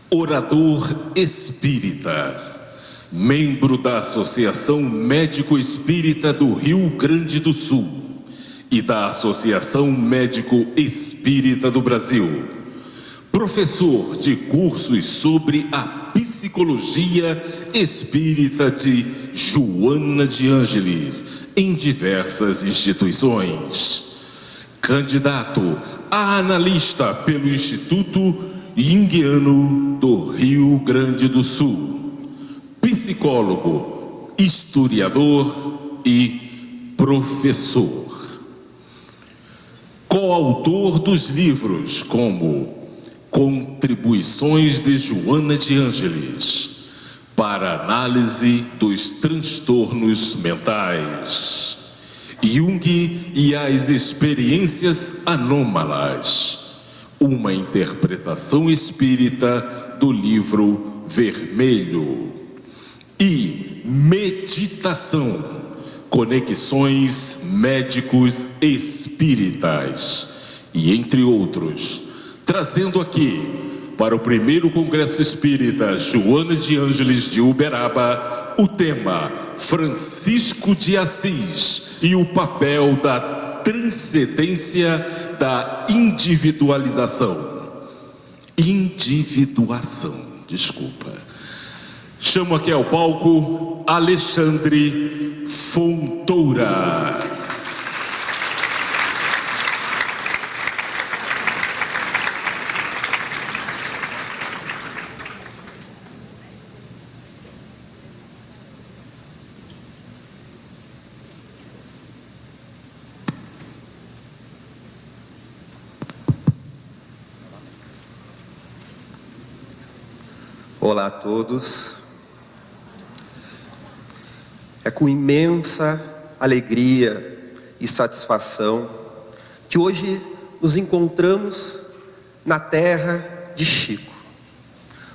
Orador espírita, membro da Associação Médico Espírita do Rio Grande do Sul e da Associação Médico Espírita do Brasil, professor de cursos sobre a psicologia espírita de Joana de Ângeles em diversas instituições, candidato a analista pelo Instituto Jungiano do Rio Grande do Sul, psicólogo, historiador e professor. Coautor dos livros como Contribuições de Joana de Ângeles para análise dos transtornos mentais, Jung e as experiências anômalas, uma interpretação espírita do livro vermelho, e meditação, conexões médicos espíritas, e entre outros, trazendo aqui para o primeiro Congresso Espírita Joana de Ângeles de Uberaba o tema Francisco de Assis e o papel da transcendência da individualização. Chamo aqui ao palco Alexandre Fontoura. Olá a todos. É com imensa alegria e satisfação que hoje nos encontramos na terra de Chico,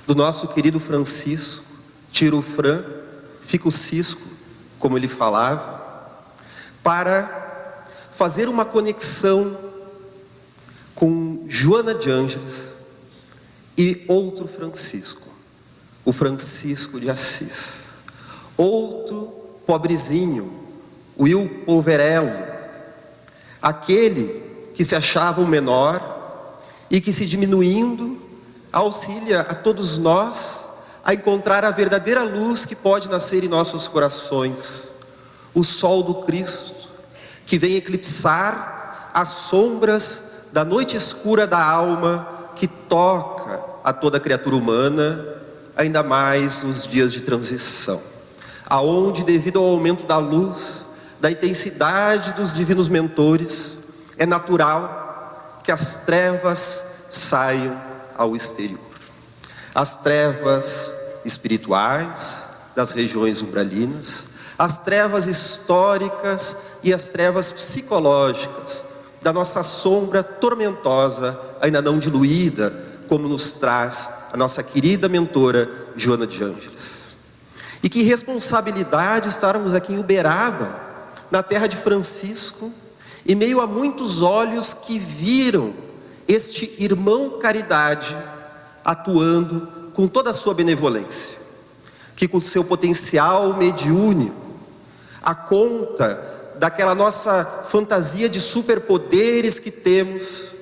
do nosso querido Francisco, tira o Fran, fica o Cisco, como ele falava, para fazer uma conexão com Joana de Ângeles e outro Francisco, o Francisco de Assis, outro pobrezinho, Will Poverello, aquele que se achava o menor e que, se diminuindo, auxilia a todos nós a encontrar a verdadeira luz que pode nascer em nossos corações, o sol do Cristo, que vem eclipsar as sombras da noite escura da alma que toca a toda criatura humana, ainda mais nos dias de transição, aonde, devido ao aumento da luz, da intensidade dos divinos mentores, é natural que as trevas saiam ao exterior. As trevas espirituais das regiões umbralinas, as trevas históricas e as trevas psicológicas da nossa sombra tormentosa, ainda não diluída, como nos traz a nossa querida mentora Joana de Ângeles. E que responsabilidade estarmos aqui em Uberaba, na terra de Francisco, em meio a muitos olhos que viram este irmão caridade atuando com toda a sua benevolência, que com seu potencial mediúnico, a conta daquela nossa fantasia de superpoderes que temos,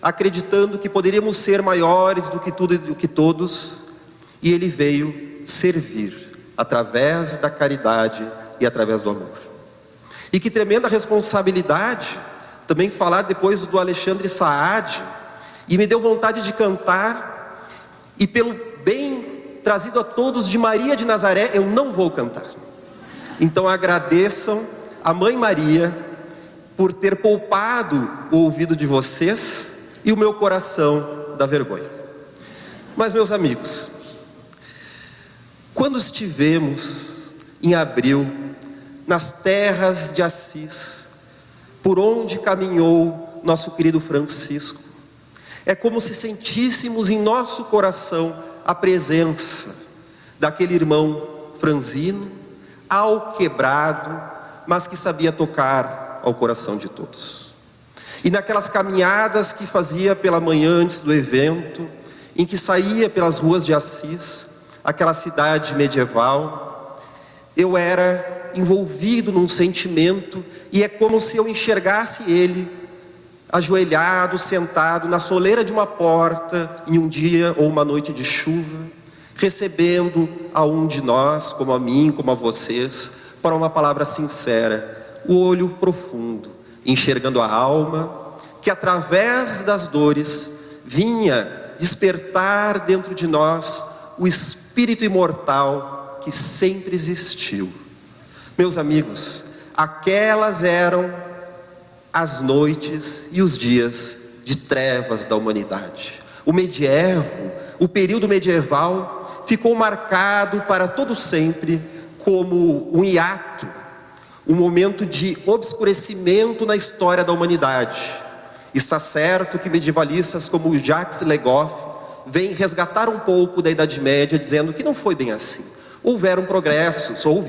acreditando que poderíamos ser maiores do que tudo e do que todos, e ele veio servir através da caridade e através do amor. E que tremenda responsabilidade também falar depois do Alexandre Saad, e me deu vontade de cantar, e pelo bem trazido a todos de Maria de Nazaré, eu não vou cantar. Então agradeçam a Mãe Maria por ter poupado o ouvido de vocês e o meu coração da vergonha. Mas, meus amigos, quando estivemos em abril nas terras de Assis, por onde caminhou nosso querido Francisco, é como se sentíssemos em nosso coração a presença daquele irmão franzino, alquebrado, mas que sabia tocar ao coração de todos. E naquelas caminhadas que fazia pela manhã antes do evento, em que saía pelas ruas de Assis, aquela cidade medieval, eu era envolvido num sentimento, e é como se eu enxergasse ele ajoelhado, sentado na soleira de uma porta, em um dia ou uma noite de chuva, recebendo a um de nós, como a mim, como a vocês, para uma palavra sincera, o olho profundo, enxergando a alma, que através das dores vinha despertar dentro de nós o espírito imortal que sempre existiu. Meus amigos, aquelas eram as noites e os dias de trevas da humanidade. O medievo, o período medieval, ficou marcado para todo sempre como um hiato, um momento de obscurecimento na história da humanidade. Está certo que medievalistas como Jacques Le Goff vêm resgatar um pouco da Idade Média, dizendo que não foi bem assim. Houve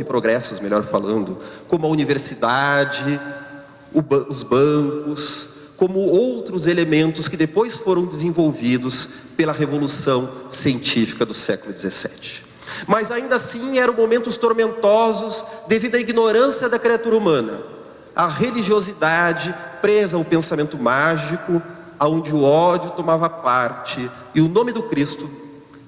progressos, melhor falando, como a universidade, os bancos, como outros elementos que depois foram desenvolvidos pela Revolução Científica do século XVII. Mas ainda assim eram momentos tormentosos devido à ignorância da criatura humana, à religiosidade presa ao pensamento mágico, onde o ódio tomava parte e o nome do Cristo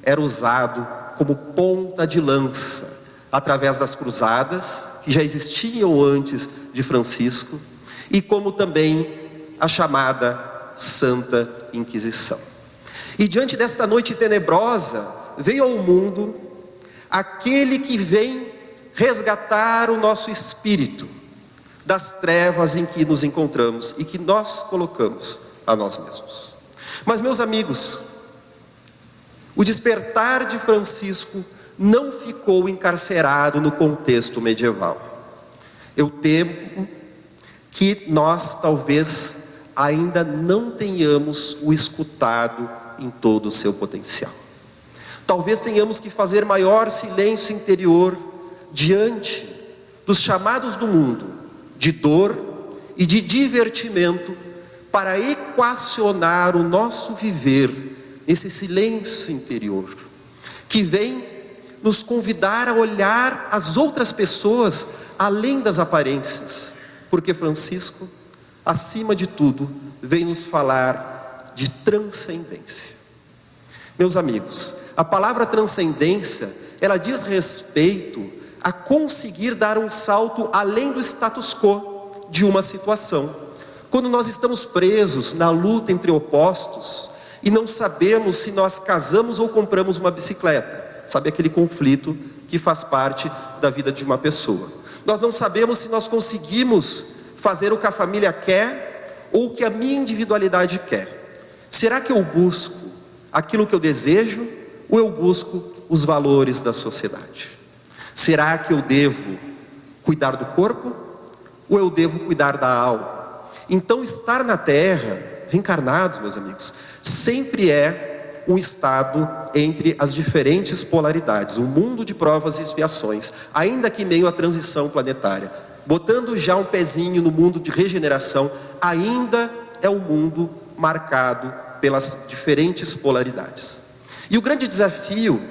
era usado como ponta de lança através das cruzadas, que já existiam antes de Francisco, e como também a chamada Santa Inquisição. E diante desta noite tenebrosa, veio ao mundo aquele que vem resgatar o nosso espírito das trevas em que nos encontramos e que nós colocamos a nós mesmos. Mas, meus amigos, o despertar de Francisco não ficou encarcerado no contexto medieval. Eu temo que nós talvez ainda não tenhamos o escutado em todo o seu potencial. Talvez tenhamos que fazer maior silêncio interior diante dos chamados do mundo de dor e de divertimento, para equacionar o nosso viver nesse silêncio interior, que vem nos convidar a olhar as outras pessoas além das aparências, porque Francisco, acima de tudo, vem nos falar de transcendência. Meus amigos, a palavra transcendência, ela diz respeito a conseguir dar um salto além do status quo de uma situação. Quando nós estamos presos na luta entre opostos e não sabemos se nós casamos ou compramos uma bicicleta, sabe aquele conflito que faz parte da vida de uma pessoa. Nós não sabemos se nós conseguimos fazer o que a família quer ou o que a minha individualidade quer. Será que eu busco aquilo que eu desejo ou eu busco os valores da sociedade? Será que eu devo cuidar do corpo ou eu devo cuidar da alma? Então, estar na Terra, reencarnados, meus amigos, sempre é um estado entre as diferentes polaridades, um mundo de provas e expiações, ainda que em meio à transição planetária. Botando já um pezinho no mundo de regeneração, ainda é um mundo marcado pelas diferentes polaridades. E o grande desafio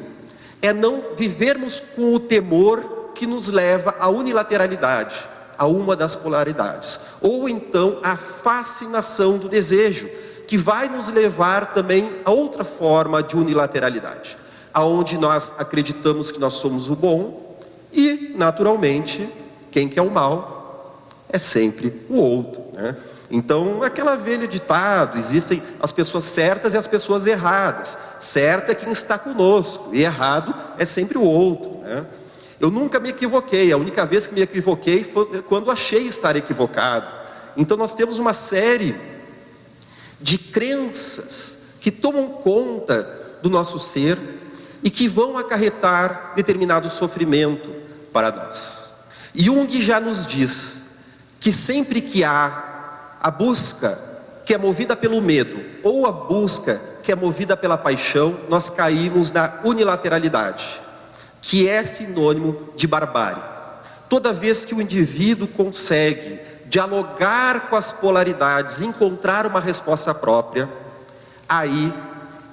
é não vivermos com o temor que nos leva à unilateralidade, a uma das polaridades, ou então a fascinação do desejo, que vai nos levar também a outra forma de unilateralidade, aonde nós acreditamos que nós somos o bom e, naturalmente, quem quer o mal é sempre o outro, né? Então, aquela velha ditado, existem as pessoas certas e as pessoas erradas. Certo é quem está conosco, e errado é sempre o outro, né? Eu nunca me equivoquei, a única vez que me equivoquei foi quando achei estar equivocado. Então nós temos uma série de crenças que tomam conta do nosso ser e que vão acarretar determinado sofrimento para nós. Jung já nos diz que sempre que há a busca que é movida pelo medo ou a busca que é movida pela paixão, nós caímos na unilateralidade, que é sinônimo de barbárie. Toda vez que o indivíduo consegue dialogar com as polaridades, encontrar uma resposta própria, aí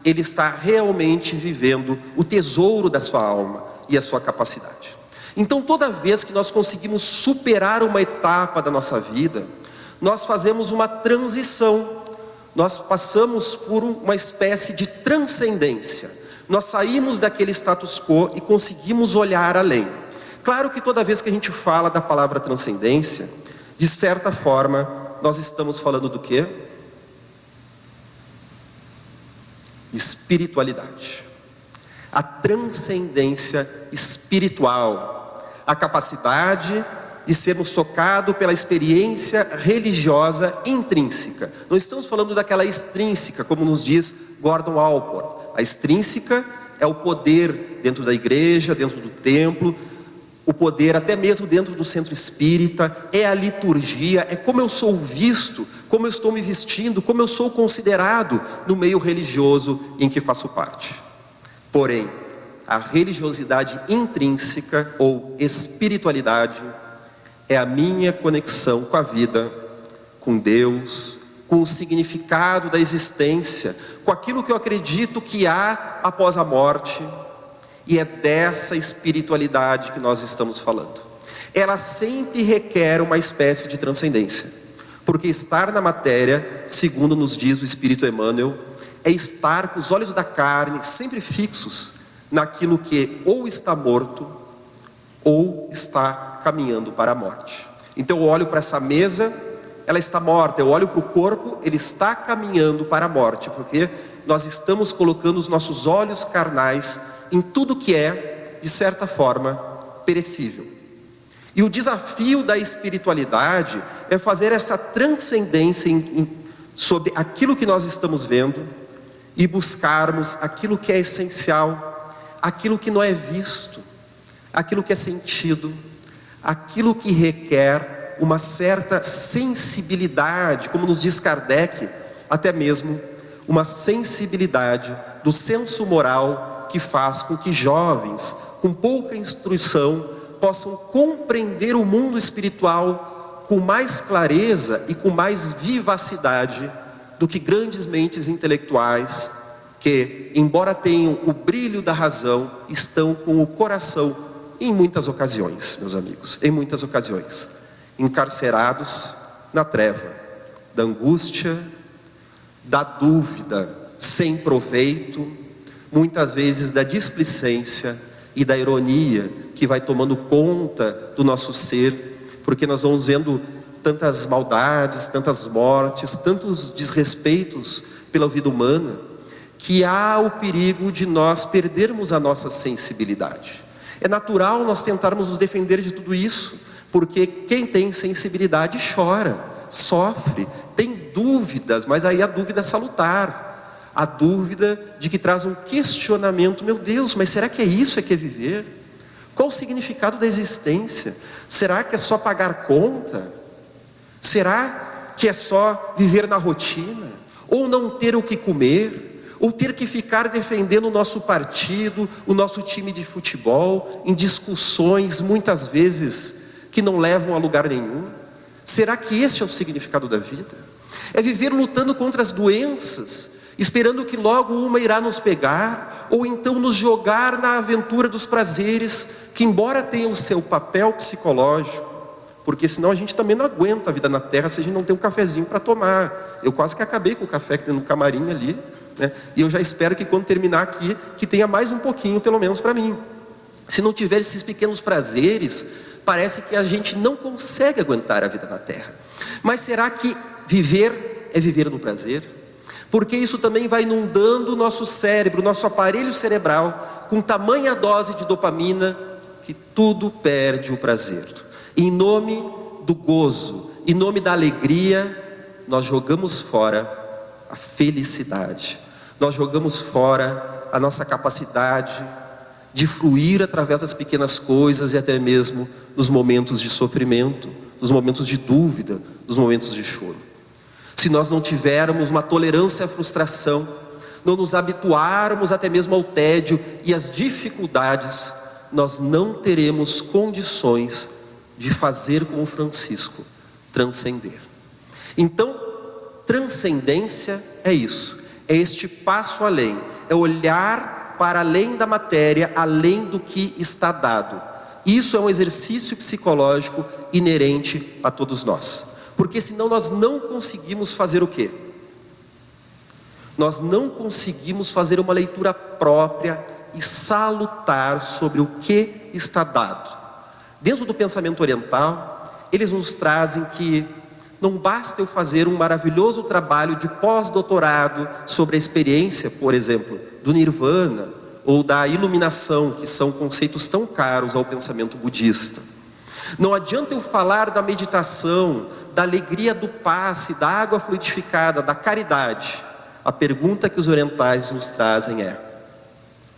ele está realmente vivendo o tesouro da sua alma e a sua capacidade. Então, toda vez que nós conseguimos superar uma etapa da nossa vida, nós fazemos uma transição, nós passamos por uma espécie de transcendência. Nós saímos daquele status quo e conseguimos olhar além. Claro que toda vez que a gente fala da palavra transcendência, de certa forma, nós estamos falando do quê? Espiritualidade. A transcendência espiritual, a capacidade de sermos tocados pela experiência religiosa intrínseca. Não estamos falando daquela extrínseca, como nos diz Gordon Allport. A extrínseca é o poder dentro da igreja, dentro do templo, o poder até mesmo dentro do centro espírita, é a liturgia, é como eu sou visto, como eu estou me vestindo, como eu sou considerado no meio religioso em que faço parte. Porém, a religiosidade intrínseca ou espiritualidade é a minha conexão com a vida, com Deus, com o significado da existência, com aquilo que eu acredito que há após a morte. E é dessa espiritualidade que nós estamos falando. Ela sempre requer uma espécie de transcendência, porque estar na matéria, segundo nos diz o Espírito Emmanuel, é estar com os olhos da carne sempre fixos naquilo que ou está morto ou está caminhando para a morte. Então eu olho para essa mesa, ela está morta. Eu olho para o corpo, ele está caminhando para a morte, porque nós estamos colocando os nossos olhos carnais em tudo que é, de certa forma, perecível. E o desafio da espiritualidade é fazer essa transcendência sobre aquilo que nós estamos vendo e buscarmos aquilo que é essencial, aquilo que não é visto, aquilo que é sentido, aquilo que requer uma certa sensibilidade, como nos diz Kardec, até mesmo uma sensibilidade do senso moral que faz com que jovens com pouca instrução possam compreender o mundo espiritual com mais clareza e com mais vivacidade do que grandes mentes intelectuais que, embora tenham o brilho da razão, estão com o coração, em muitas ocasiões, meus amigos, em muitas ocasiões, encarcerados na treva da angústia, da dúvida sem proveito, muitas vezes da displicência e da ironia que vai tomando conta do nosso ser, porque nós vamos vendo tantas maldades, tantas mortes, tantos desrespeitos pela vida humana, que há o perigo de nós perdermos a nossa sensibilidade. É natural nós tentarmos nos defender de tudo isso, porque quem tem sensibilidade chora, sofre, tem dúvidas, mas aí a dúvida é salutar. A dúvida de que traz um questionamento: meu Deus, mas será que é isso que é viver? Qual o significado da existência? Será que é só pagar conta? Será que é só viver na rotina? Ou não ter o que comer? Ou ter que ficar defendendo o nosso partido, o nosso time de futebol, em discussões muitas vezes que não levam a lugar nenhum? Será que esse é o significado da vida? É viver lutando contra as doenças, esperando que logo uma irá nos pegar, ou então nos jogar na aventura dos prazeres, que embora tenham o seu papel psicológico, porque senão a gente também não aguenta a vida na terra se a gente não tem um cafezinho para tomar. Eu quase que acabei com o café que tem no camarim ali, né? E eu já espero que quando terminar aqui, que tenha mais um pouquinho pelo menos para mim. Se não tiver esses pequenos prazeres, parece que a gente não consegue aguentar a vida na terra. Mas será que viver é viver no prazer? Porque isso também vai inundando o nosso cérebro, o nosso aparelho cerebral, com tamanha dose de dopamina, que tudo perde o prazer. Em nome do gozo, em nome da alegria, nós jogamos fora a felicidade. Nós jogamos fora a nossa capacidade de fruir através das pequenas coisas e até mesmo nos momentos de sofrimento, nos momentos de dúvida, nos momentos de choro. Se nós não tivermos uma tolerância à frustração, não nos habituarmos até mesmo ao tédio e às dificuldades, nós não teremos condições de fazer como Francisco, transcender. Então, transcendência é isso, é este passo além, é olhar para além da matéria, além do que está dado. Isso é um exercício psicológico inerente a todos nós. Porque senão nós não conseguimos fazer o quê? Nós não conseguimos fazer uma leitura própria e salutar sobre o que está dado. Dentro do pensamento oriental, eles nos trazem que não basta eu fazer um maravilhoso trabalho de pós-doutorado sobre a experiência, por exemplo, do Nirvana ou da iluminação, que são conceitos tão caros ao pensamento budista. Não adianta eu falar da meditação, da alegria do passe, da água fluidificada, da caridade. A pergunta que os orientais nos trazem é: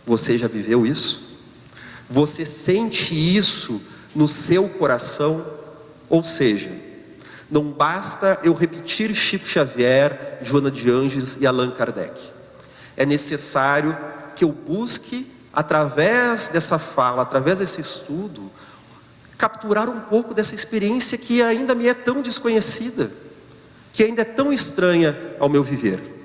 você já viveu isso? Você sente isso no seu coração? Ou seja, não basta eu repetir Chico Xavier, Joana de Ângeles e Allan Kardec. É necessário que eu busque, através dessa fala, através desse estudo, capturar um pouco dessa experiência que ainda me é tão desconhecida, que ainda é tão estranha ao meu viver.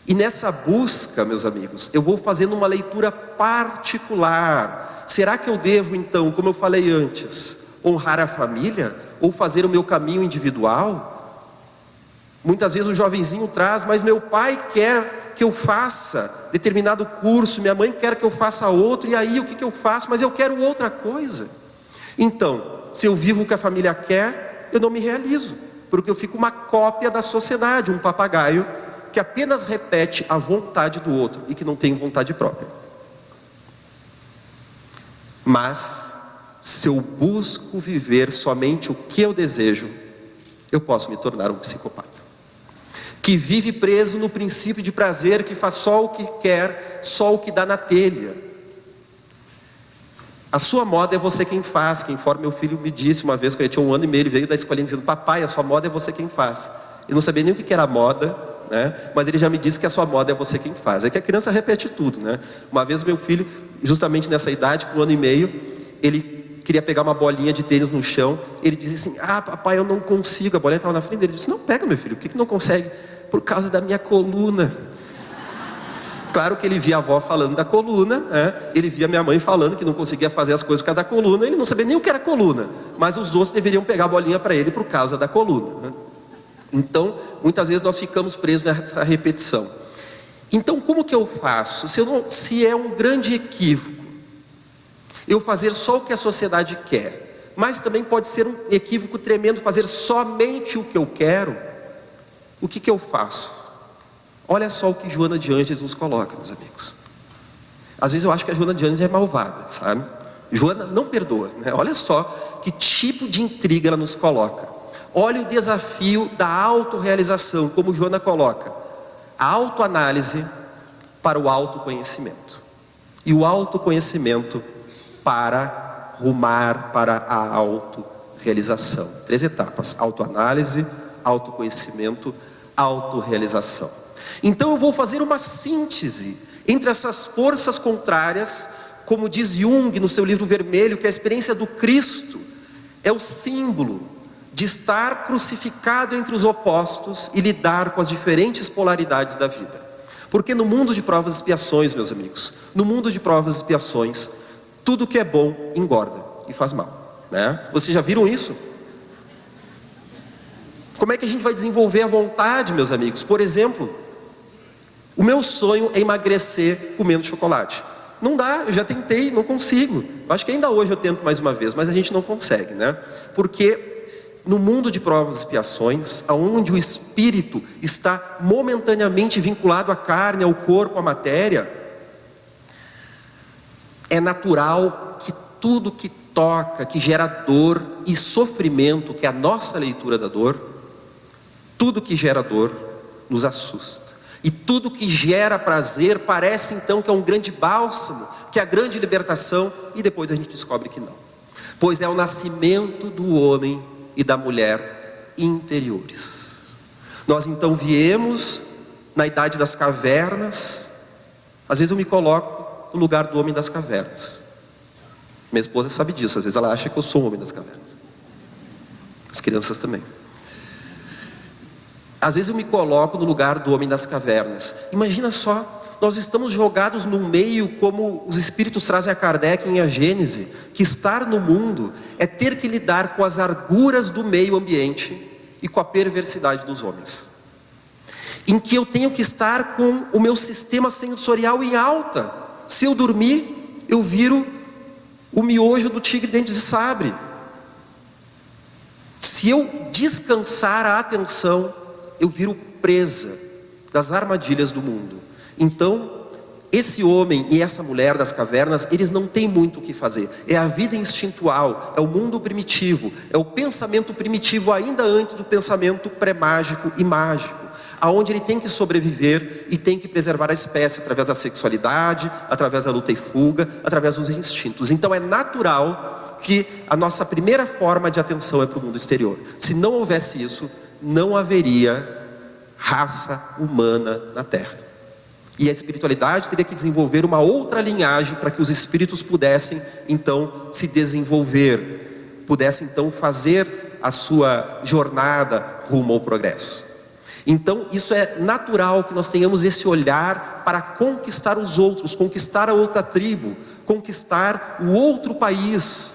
E nessa busca, meus amigos, eu vou fazendo uma leitura particular. Será que eu devo então, como eu falei antes, honrar a família ou fazer o meu caminho individual? Muitas vezes o jovenzinho traz: mas meu pai quer que eu faça determinado curso, minha mãe quer que eu faça outro, e aí o que eu faço? Mas eu quero outra coisa. Então, se eu vivo o que a família quer, eu não me realizo, porque eu fico uma cópia da sociedade, um papagaio que apenas repete a vontade do outro e que não tem vontade própria. Mas, se eu busco viver somente o que eu desejo, eu posso me tornar um psicopata, que vive preso no princípio de prazer, que faz só o que quer, só o que dá na telha. A sua moda é você quem faz. Conforme meu filho me disse uma vez, que ele tinha 1 ano e meio, ele veio da escolinha dizendo: papai, a sua moda é você quem faz. Eu não sabia nem o que era moda, né? Mas ele já me disse que a sua moda é você quem faz. É que a criança repete tudo, né? Uma vez meu filho, justamente nessa idade, com 1 ano e meio, ele queria pegar uma bolinha de tênis no chão. Ele dizia assim: ah, papai, eu não consigo. A bolinha estava na frente dele. Ele disse: não, pega, meu filho. Por que não consegue? Por causa da minha coluna. Claro que ele via a avó falando da coluna, né? Ele via minha mãe falando que não conseguia fazer as coisas por causa da coluna. Ele não sabia nem o que era coluna, mas os outros deveriam pegar a bolinha para ele por causa da coluna, né? Então, muitas vezes nós ficamos presos nessa repetição. Então, como que eu faço? Se é um grande equívoco eu fazer só o que a sociedade quer, mas também pode ser um equívoco tremendo fazer somente o que eu quero, o que eu faço? Olha só o que Joana de Ângeles nos coloca, meus amigos. Às vezes eu acho que a Joana de Ângeles é malvada, sabe? Joana não perdoa, né? Olha só que tipo de intriga ela nos coloca. Olha o desafio da autorrealização, como Joana coloca: a autoanálise para o autoconhecimento, e o autoconhecimento para rumar para a autorrealização. 3 etapas: autoanálise, autoconhecimento, autorrealização. Então eu vou fazer uma síntese entre essas forças contrárias, como diz Jung no seu livro Vermelho, que a experiência do Cristo é o símbolo de estar crucificado entre os opostos e lidar com as diferentes polaridades da vida. Porque no mundo de provas e expiações, meus amigos, no mundo de provas e expiações, tudo que é bom engorda e faz mal, né? Vocês já viram isso? Como é que a gente vai desenvolver a vontade, meus amigos? Por exemplo, o meu sonho é emagrecer comendo chocolate. Não dá, eu já tentei, não consigo. Eu acho que ainda hoje eu tento mais uma vez, mas a gente não consegue, né? Porque no mundo de provas e expiações, onde o espírito está momentaneamente vinculado à carne, ao corpo, à matéria, é natural que tudo que toca, que gera dor e sofrimento, que é a nossa leitura da dor, tudo que gera dor nos assusta. E tudo que gera prazer parece então que é um grande bálsamo, que é a grande libertação, e depois a gente descobre que não. Pois é o nascimento do homem e da mulher interiores. Nós então viemos na idade das cavernas. Às vezes eu me coloco no lugar do homem das cavernas. Minha esposa sabe disso, às vezes ela acha que eu sou o homem das cavernas. As crianças também. Às vezes eu me coloco no lugar do homem das cavernas. Imagina só, nós estamos jogados num meio, como os espíritos trazem a Kardec em A Gênese, que estar no mundo é ter que lidar com as arguras do meio ambiente e com a perversidade dos homens. Em que eu tenho que estar com o meu sistema sensorial em alta. Se eu dormir, eu viro o miojo do tigre dente de sabre. Se eu descansar a atenção, eu viro presa das armadilhas do mundo. Então, esse homem e essa mulher das cavernas, eles não têm muito o que fazer. É a vida instintual, é o mundo primitivo, é o pensamento primitivo ainda antes do pensamento pré-mágico e mágico, aonde ele tem que sobreviver e tem que preservar a espécie através da sexualidade, através da luta e fuga, através dos instintos. Então é natural que a nossa primeira forma de atenção é para o mundo exterior. Se não houvesse isso, não haveria raça humana na Terra. E a espiritualidade teria que desenvolver uma outra linhagem para que os espíritos pudessem então se desenvolver, pudessem então fazer a sua jornada rumo ao progresso. Então isso é natural que nós tenhamos esse olhar para conquistar os outros, conquistar a outra tribo, conquistar o outro país,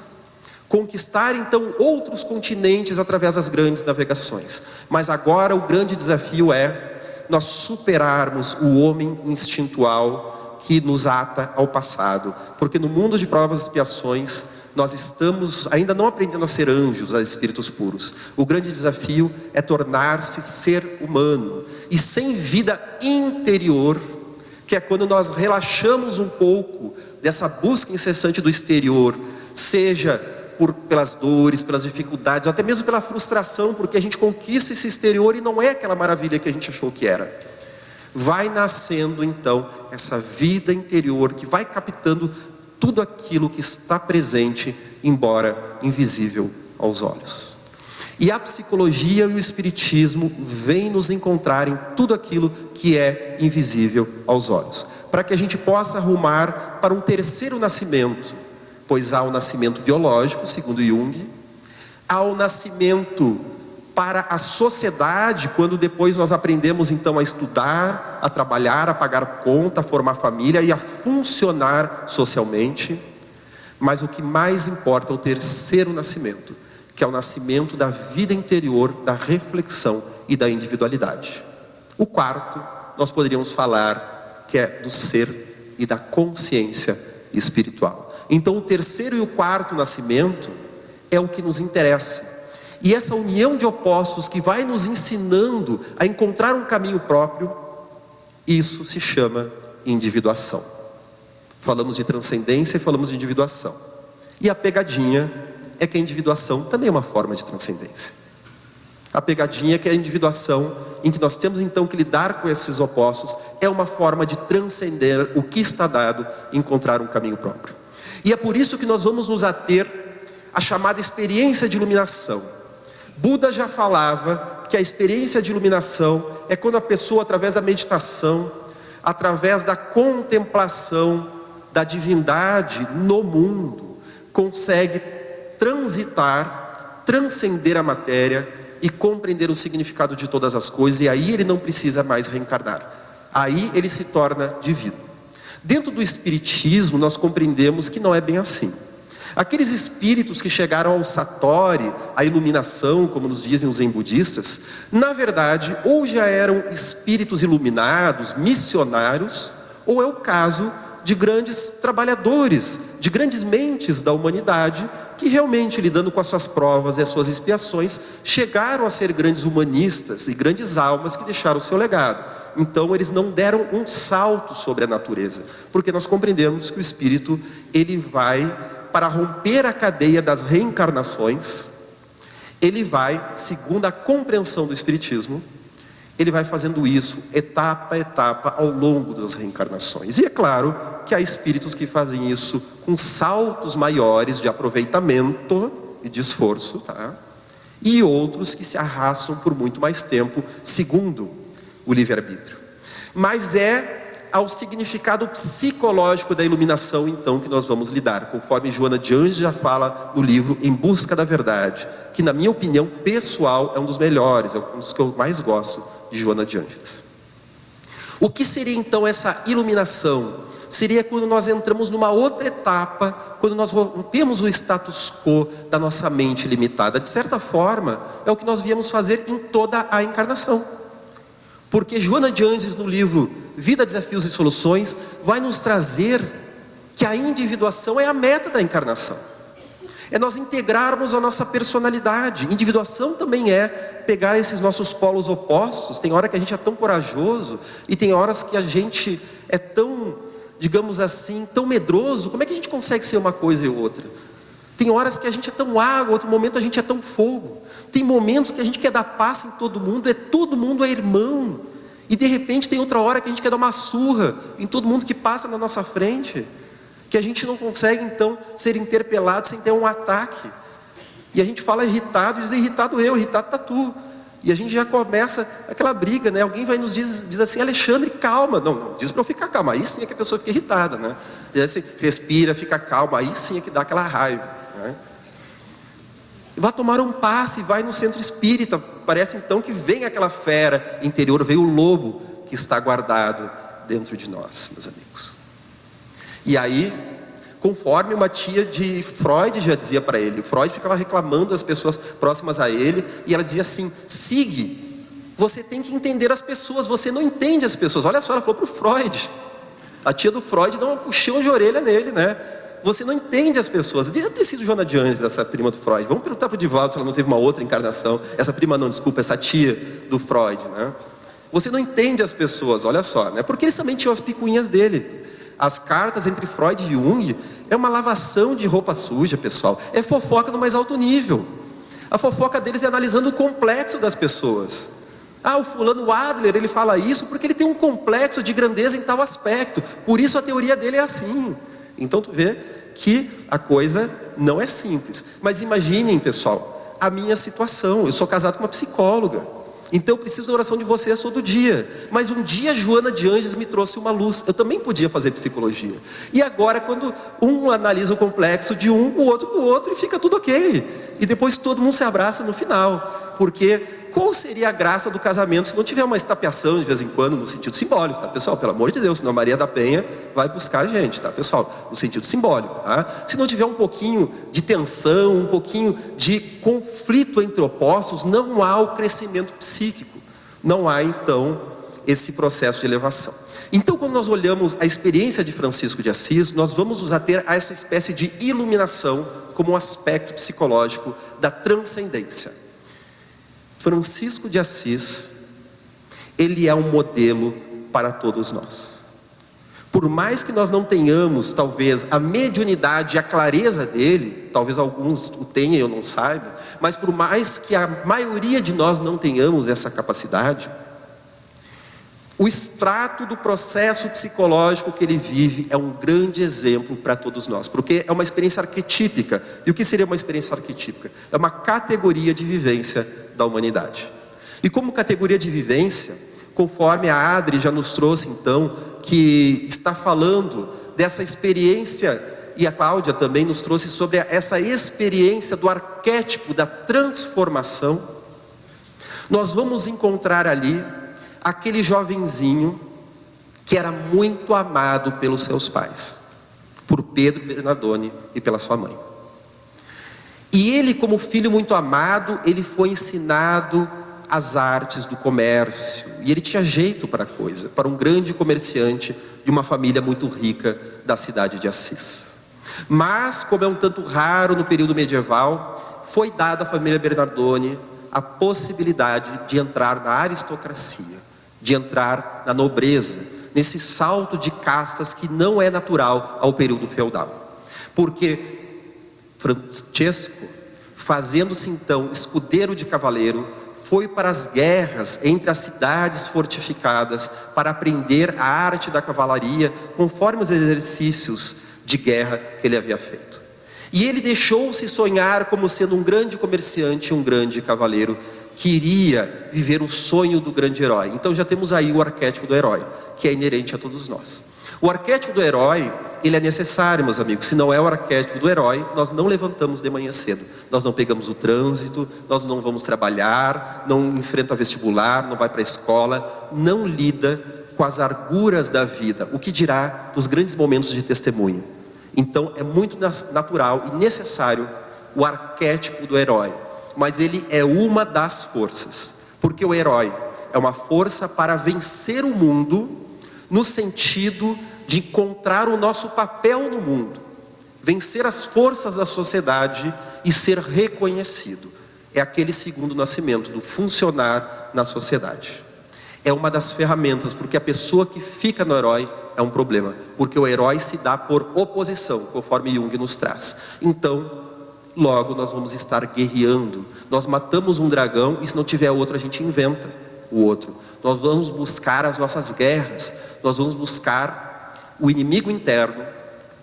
conquistar então outros continentes através das grandes navegações. Mas agora o grande desafio é nós superarmos o homem instintual que nos ata ao passado, porque no mundo de provas e expiações nós estamos ainda não aprendendo a ser anjos, a espíritos puros. O grande desafio é tornar-se ser humano e sem vida interior, que é quando nós relaxamos um pouco dessa busca incessante do exterior, seja pelas dores, pelas dificuldades, ou até mesmo pela frustração, porque a gente conquista esse exterior e não é aquela maravilha que a gente achou que era. Vai nascendo então essa vida interior que vai captando tudo aquilo que está presente, embora invisível aos olhos. E a psicologia e o espiritismo vêm nos encontrar em tudo aquilo que é invisível aos olhos, para que a gente possa arrumar para um terceiro nascimento. Pois há o nascimento biológico, segundo Jung, há o nascimento para a sociedade, quando depois nós aprendemos então a estudar, a trabalhar, a pagar conta, a formar família e a funcionar socialmente. Mas o que mais importa é o terceiro nascimento, que é o nascimento da vida interior, da reflexão e da individualidade. O quarto, nós poderíamos falar que é do ser e da consciência espiritual. Então o terceiro e o quarto nascimento é o que nos interessa. E essa união de opostos que vai nos ensinando a encontrar um caminho próprio, isso se chama individuação. Falamos de transcendência e falamos de individuação. E a pegadinha é que a individuação também é uma forma de transcendência. A pegadinha é que a individuação, em que nós temos então que lidar com esses opostos, é uma forma de transcender o que está dado e encontrar um caminho próprio. E é por isso que nós vamos nos ater à chamada experiência de iluminação. Buda já falava que a experiência de iluminação é quando a pessoa, através da meditação, através da contemplação da divindade no mundo, consegue transitar, transcender a matéria e compreender o significado de todas as coisas, e aí ele não precisa mais reencarnar. Aí ele se torna divino. Dentro do espiritismo nós compreendemos que não é bem assim. Aqueles espíritos que chegaram ao satori, à iluminação, como nos dizem os zen budistas, na verdade ou já eram espíritos iluminados, missionários, ou é o caso de grandes trabalhadores, de grandes mentes da humanidade, que realmente, lidando com as suas provas e as suas expiações, chegaram a ser grandes humanistas e grandes almas que deixaram o seu legado. Então eles não deram um salto sobre a natureza, porque nós compreendemos que o espírito, ele vai, para romper a cadeia das reencarnações, ele vai, segundo a compreensão do espiritismo, ele vai fazendo isso etapa a etapa ao longo das reencarnações. E é claro que há espíritos que fazem isso com saltos maiores de aproveitamento e de esforço, tá? E outros que se arrastam por muito mais tempo, segundo o livre-arbítrio. Mas é ao significado psicológico da iluminação então que nós vamos lidar, conforme Joana de Ângeles já fala no livro Em Busca da Verdade, que na minha opinião pessoal é um dos melhores, é um dos que eu mais gosto de Joana de Ângeles. O que seria então essa iluminação? Seria quando nós entramos numa outra etapa, quando nós rompemos o status quo da nossa mente limitada. De certa forma, é o que nós viemos fazer em toda a encarnação. Porque Joana de Ângeles, no livro Vida, Desafios e Soluções, vai nos trazer que a individuação é a meta da encarnação. É nós integrarmos a nossa personalidade. Individuação também é pegar esses nossos polos opostos. Tem hora que a gente é tão corajoso e tem horas que a gente é tão, digamos assim, tão medroso. Como é que a gente consegue ser uma coisa e outra? Tem horas que a gente é tão água, outro momento a gente é tão fogo. Tem momentos que a gente quer dar paz em todo mundo é irmão. E de repente tem outra hora que a gente quer dar uma surra em todo mundo que passa na nossa frente. Que a gente não consegue então ser interpelado sem ter um ataque. E a gente fala irritado, diz irritado eu, irritado tá tu. E a gente já começa aquela briga, né? Alguém vai nos diz assim, Alexandre, calma. Não, diz para eu ficar calma. Aí sim é que a pessoa fica irritada, né? E aí assim, respira, fica calma. Aí sim é que dá aquela raiva, né? E vai tomar um passe, vai no centro espírita. Parece então que vem aquela fera interior, veio o lobo que está guardado dentro de nós, meus amigos. E aí, conforme uma tia de Freud já dizia para ele, Freud ficava reclamando das pessoas próximas a ele, e ela dizia assim, Sig, você tem que entender as pessoas, você não entende as pessoas. Olha só, ela falou para o Freud, a tia do Freud deu um puxão de orelha nele, né? Você não entende as pessoas. Devia ter sido Joana de Ângeles, essa prima do Freud. Vamos perguntar para o Divaldo se ela não teve uma outra encarnação. Essa prima não, desculpa, essa tia do Freud, né? Você não entende as pessoas, olha só, né? Porque eles também tinham as picuinhas deles. As cartas entre Freud e Jung é uma lavação de roupa suja, pessoal. É fofoca no mais alto nível. A fofoca deles é analisando o complexo das pessoas. O fulano Adler, ele fala isso porque ele tem um complexo de grandeza em tal aspecto. Por isso a teoria dele é assim. Então tu vê que a coisa não é simples. Mas imaginem, pessoal, a minha situação. Eu sou casado com uma psicóloga. Então eu preciso da oração de vocês todo dia. Mas um dia Joana de Ângeles me trouxe uma luz. Eu também podia fazer psicologia. E agora quando um analisa o complexo de um, o outro do outro, e fica tudo ok. E depois todo mundo se abraça no final. Porque qual seria a graça do casamento se não tiver uma estapeação de vez em quando, no sentido simbólico, tá pessoal? Pelo amor de Deus, senão a Maria da Penha vai buscar a gente, tá pessoal? No sentido simbólico, tá? Se não tiver um pouquinho de tensão, um pouquinho de conflito entre opostos, não há o crescimento psíquico. Não há então esse processo de elevação. Então quando nós olhamos a experiência de Francisco de Assis, nós vamos nos ater a essa espécie de iluminação como um aspecto psicológico da transcendência. Francisco de Assis, ele é um modelo para todos nós. Por mais que nós não tenhamos, talvez, a mediunidade e a clareza dele, talvez alguns o tenham e eu não saiba, mas por mais que a maioria de nós não tenhamos essa capacidade, o extrato do processo psicológico que ele vive é um grande exemplo para todos nós, porque é uma experiência arquetípica. E o que seria uma experiência arquetípica? É uma categoria de vivência da humanidade. E como categoria de vivência, conforme a Adri já nos trouxe então, que está falando dessa experiência, e a Cláudia também nos trouxe sobre essa experiência do arquétipo da transformação, nós vamos encontrar ali aquele jovenzinho que era muito amado pelos seus pais, por Pedro Bernardoni e pela sua mãe. E ele, como filho muito amado, ele foi ensinado as artes do comércio. E ele tinha jeito para a coisa, para um grande comerciante de uma família muito rica da cidade de Assis. Mas, como é um tanto raro no período medieval, foi dada à família Bernardoni a possibilidade de entrar na aristocracia, de entrar na nobreza, nesse salto de castas que não é natural ao período feudal. Porque Francesco, fazendo-se então escudeiro de cavaleiro, foi para as guerras entre as cidades fortificadas para aprender a arte da cavalaria conforme os exercícios de guerra que ele havia feito. E ele deixou-se sonhar como sendo um grande comerciante, um grande cavaleiro, que iria viver o sonho do grande herói. Então já temos aí o arquétipo do herói, que é inerente a todos nós. O arquétipo do herói, ele é necessário, meus amigos. Se não é o arquétipo do herói, nós não levantamos de manhã cedo. Nós não pegamos o trânsito, nós não vamos trabalhar, não enfrenta vestibular, não vai para a escola, não lida com as arguras da vida, o que dirá dos grandes momentos de testemunho. Então é muito natural e necessário o arquétipo do herói, mas ele é uma das forças, porque o herói é uma força para vencer o mundo, no sentido de encontrar o nosso papel no mundo, vencer as forças da sociedade e ser reconhecido. É aquele segundo nascimento, do funcionar na sociedade. É uma das ferramentas, porque a pessoa que fica no herói é um problema, porque o herói se dá por oposição, conforme Jung nos traz. Então, logo nós vamos estar guerreando. Nós matamos um dragão e se não tiver outro a gente inventa o outro. Nós vamos buscar as nossas guerras, nós vamos buscar o inimigo interno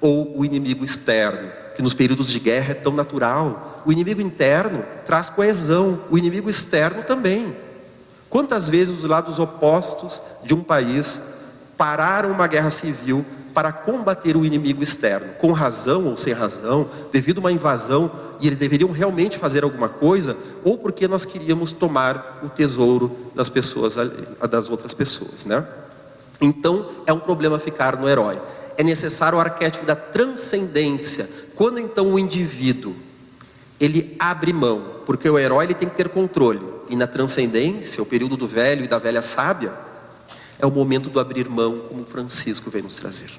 ou o inimigo externo, que nos períodos de guerra é tão natural. O inimigo interno traz coesão, o inimigo externo também. Quantas vezes os lados opostos de um país pararam uma guerra civil para combater o inimigo externo, com razão ou sem razão, devido a uma invasão, e eles deveriam realmente fazer alguma coisa, ou porque nós queríamos tomar o tesouro das pessoas, das outras pessoas, né? Então é um problema ficar no herói. É necessário o arquétipo da transcendência. Quando então o indivíduo ele abre mão, porque o herói ele tem que ter controle, e na transcendência, o período do velho e da velha sábia, é o momento do abrir mão, como Francisco vem nos trazer.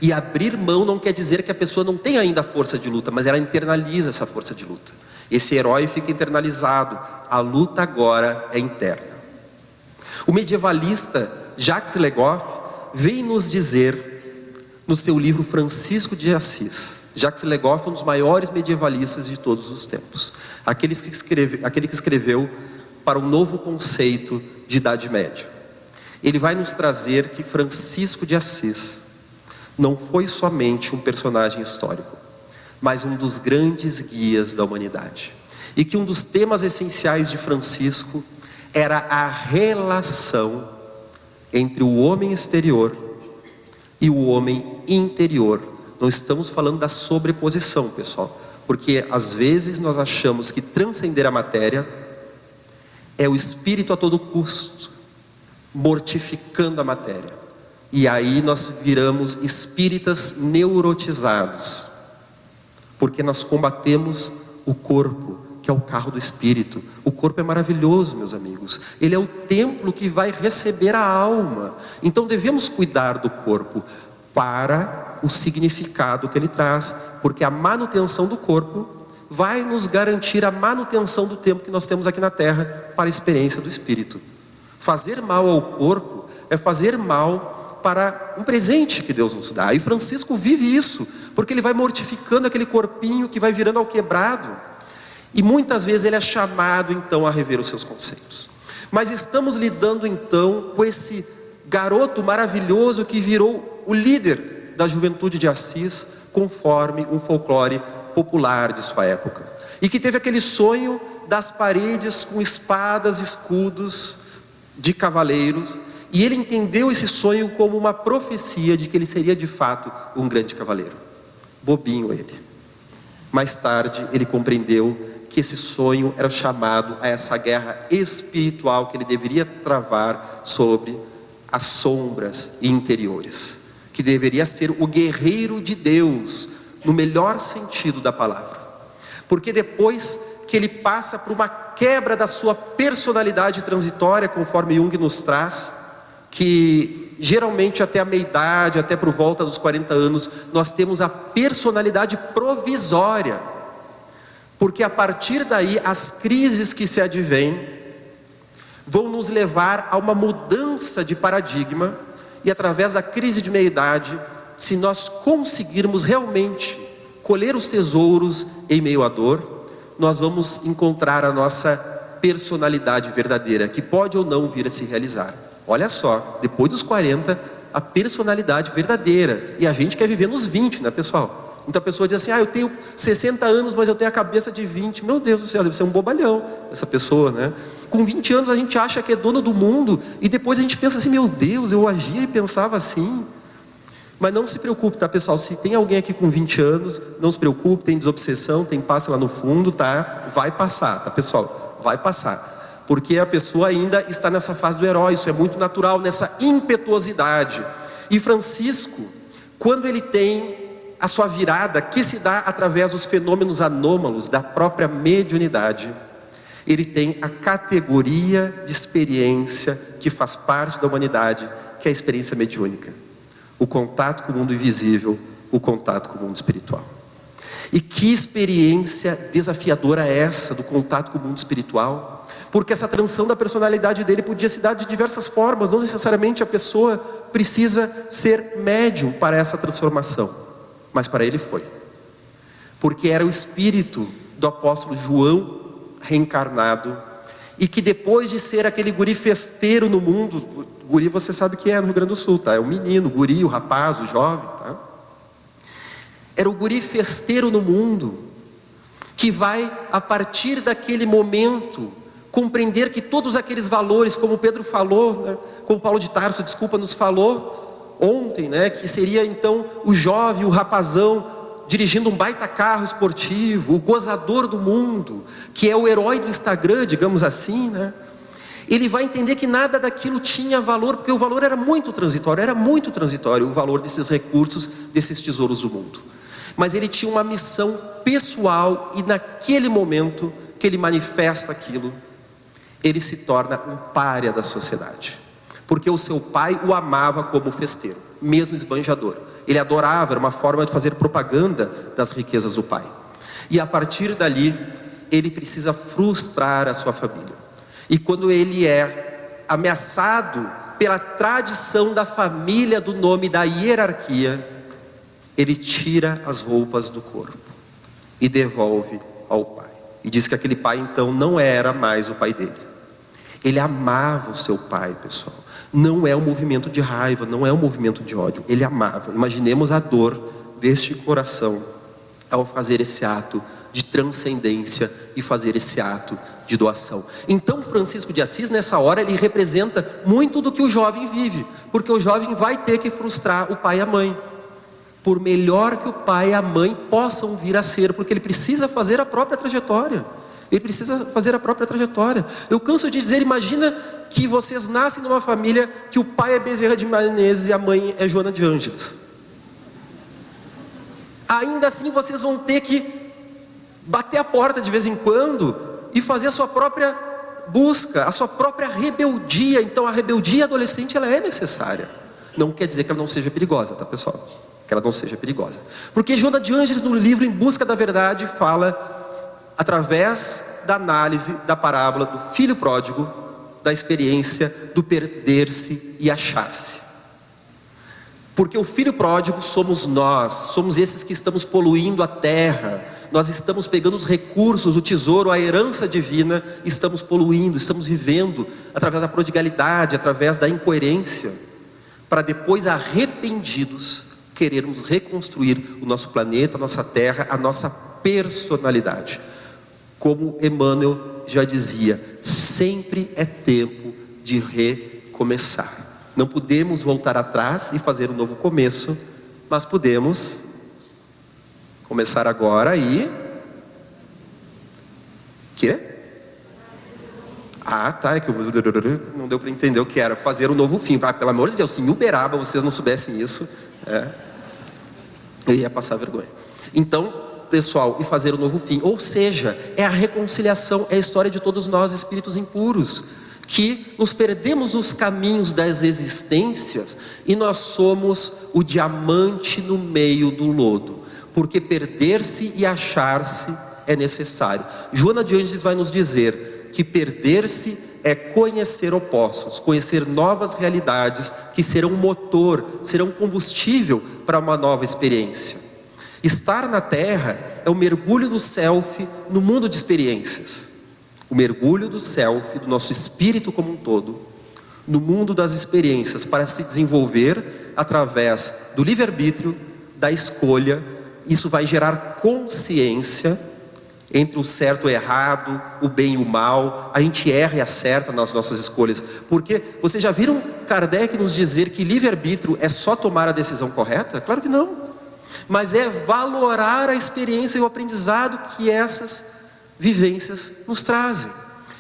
E abrir mão não quer dizer que a pessoa não tem ainda a força de luta, mas ela internaliza essa força de luta. Esse herói fica internalizado, a luta agora é interna. O medievalista Jacques Le Goff vem nos dizer, no seu livro Francisco de Assis, Jacques Le Goff é um dos maiores medievalistas de todos os tempos, aquele que escreveu para um novo conceito de Idade Média. Ele vai nos trazer que Francisco de Assis não foi somente um personagem histórico, mas um dos grandes guias da humanidade. E que um dos temas essenciais de Francisco era a relação entre o homem exterior e o homem interior. Não estamos falando da sobreposição, pessoal, porque às vezes nós achamos que transcender a matéria é o espírito a todo custo, mortificando a matéria, e aí nós viramos espíritas neurotizados, porque nós combatemos o corpo, que é o carro do espírito. O corpo é maravilhoso, meus amigos, ele é o templo que vai receber a alma. Então devemos cuidar do corpo para o significado que ele traz, porque a manutenção do corpo vai nos garantir a manutenção do tempo que nós temos aqui na terra para a experiência do espírito. Fazer mal ao corpo é fazer mal para um presente que Deus nos dá. E Francisco vive isso, porque ele vai mortificando aquele corpinho que vai virando ao quebrado. E muitas vezes ele é chamado então a rever os seus conceitos. Mas estamos lidando então com esse garoto maravilhoso que virou o líder da juventude de Assis, conforme um folclore popular de sua época. E que teve aquele sonho das paredes com espadas, escudos de cavaleiros, e ele entendeu esse sonho como uma profecia de que ele seria de fato um grande cavaleiro. Bobinho ele. Mais tarde ele compreendeu que esse sonho era chamado a essa guerra espiritual que ele deveria travar sobre as sombras interiores, que deveria ser o guerreiro de Deus, no melhor sentido da palavra. Porque depois que ele passa por uma quebra da sua personalidade transitória, conforme Jung nos traz, que geralmente até a meia-idade, até por volta dos 40 anos, nós temos a personalidade provisória, porque a partir daí as crises que se advêm vão nos levar a uma mudança de paradigma, e através da crise de meia-idade, se nós conseguirmos realmente colher os tesouros em meio à dor, nós vamos encontrar a nossa personalidade verdadeira, que pode ou não vir a se realizar. Olha só, depois dos 40, a personalidade verdadeira, e a gente quer viver nos 20, né, pessoal? Então a pessoa diz assim, eu tenho 60 anos, mas eu tenho a cabeça de 20. Meu Deus do céu, deve ser um bobalhão essa pessoa, né? Com 20 anos a gente acha que é dono do mundo, e depois a gente pensa assim, meu Deus, eu agia e pensava assim. Mas não se preocupe, tá, pessoal? Se tem alguém aqui com 20 anos, não se preocupe, tem desobsessão, tem passe lá no fundo, tá? Vai passar, tá, pessoal? Vai passar. porque a pessoa ainda está nessa fase do herói, isso é muito natural, nessa impetuosidade. E Francisco, quando ele tem a sua virada, que se dá através dos fenômenos anômalos da própria mediunidade, ele tem a categoria de experiência que faz parte da humanidade, que é a experiência mediúnica. O contato com o mundo invisível, o contato com o mundo espiritual. E que experiência desafiadora é essa do contato com o mundo espiritual? Porque essa transição da personalidade dele podia se dar de diversas formas, não necessariamente a pessoa precisa ser médium para essa transformação, mas para ele foi. Porque era o espírito do apóstolo João reencarnado, e que depois de ser aquele guri festeiro no mundo, guri você sabe que é no Rio Grande do Sul, tá? É o menino, o guri, o rapaz, o jovem, tá? Era o guri festeiro no mundo, que vai, a partir daquele momento, compreender que todos aqueles valores, como Pedro falou, né? Como Paulo de Tarso, desculpa, nos falou ontem, né? Que seria então o jovem, o rapazão, dirigindo um baita carro esportivo, o gozador do mundo, que é o herói do Instagram, digamos assim, né? Ele vai entender que nada daquilo tinha valor, porque o valor era muito transitório, o valor desses recursos, desses tesouros do mundo. Mas ele tinha uma missão pessoal, e naquele momento que ele manifesta aquilo, ele se torna um pária da sociedade. Porque o seu pai o amava como festeiro, mesmo esbanjador. Ele adorava, era uma forma de fazer propaganda das riquezas do pai. E a partir dali, ele precisa frustrar a sua família. E quando ele é ameaçado pela tradição da família, do nome, da hierarquia, ele tira as roupas do corpo e devolve ao pai. E diz que aquele pai então não era mais o pai dele. Ele amava o seu pai, pessoal. Não é um movimento de raiva, não é um movimento de ódio. Ele amava. Imaginemos a dor deste coração ao fazer esse ato de transcendência e fazer esse ato de doação. Então Francisco de Assis, nessa hora, ele representa muito do que o jovem vive, porque o jovem vai ter que frustrar o pai e a mãe, por melhor que o pai e a mãe possam vir a ser, porque ele precisa fazer a própria trajetória. Ele precisa fazer a própria trajetória. Eu canso de dizer, imagina que vocês nascem numa família que o pai é Bezerra de Menezes e a mãe é Joana de Ângeles. Ainda assim vocês vão ter que bater a porta de vez em quando e fazer a sua própria busca, a sua própria rebeldia. Então a rebeldia adolescente, ela é necessária. Não quer dizer que ela não seja perigosa, tá, pessoal? Que ela não seja perigosa. Porque Joana de Ângeles, no livro Em Busca da Verdade, fala através da análise da parábola do filho pródigo, da experiência do perder-se e achar-se. Porque o filho pródigo somos nós, somos esses que estamos poluindo a terra, nós estamos pegando os recursos, o tesouro, a herança divina, estamos poluindo, estamos vivendo através da prodigalidade, através da incoerência, para depois, arrependidos, querermos reconstruir o nosso planeta, a nossa terra, a nossa personalidade. Como Emmanuel já dizia, sempre é tempo de recomeçar. Não podemos voltar atrás e fazer um novo começo, mas podemos começar agora e... Quê? Ah, tá, é que não deu para entender o que era. Fazer um novo fim. Ah, pelo amor de Deus, se em Uberaba vocês não soubessem isso, eu ia passar vergonha. Então, pessoal, e fazer um novo fim. Ou seja, é a reconciliação, é a história de todos nós, espíritos impuros, que nos perdemos nos caminhos das existências e nós somos o diamante no meio do lodo, porque perder-se e achar-se é necessário. Joana de Ângeles vai nos dizer que perder-se é conhecer opostos, conhecer novas realidades que serão motor, serão combustível para uma nova experiência. Estar na Terra é o mergulho do self no mundo de experiências. O mergulho do self, do nosso espírito como um todo, no mundo das experiências, para se desenvolver através do livre-arbítrio, da escolha. Isso vai gerar consciência entre o certo e o errado, o bem e o mal. A gente erra e acerta nas nossas escolhas. Porque vocês já viram Kardec nos dizer que livre-arbítrio é só tomar a decisão correta? Claro que não. Mas é valorar a experiência e o aprendizado que essas vivências nos trazem.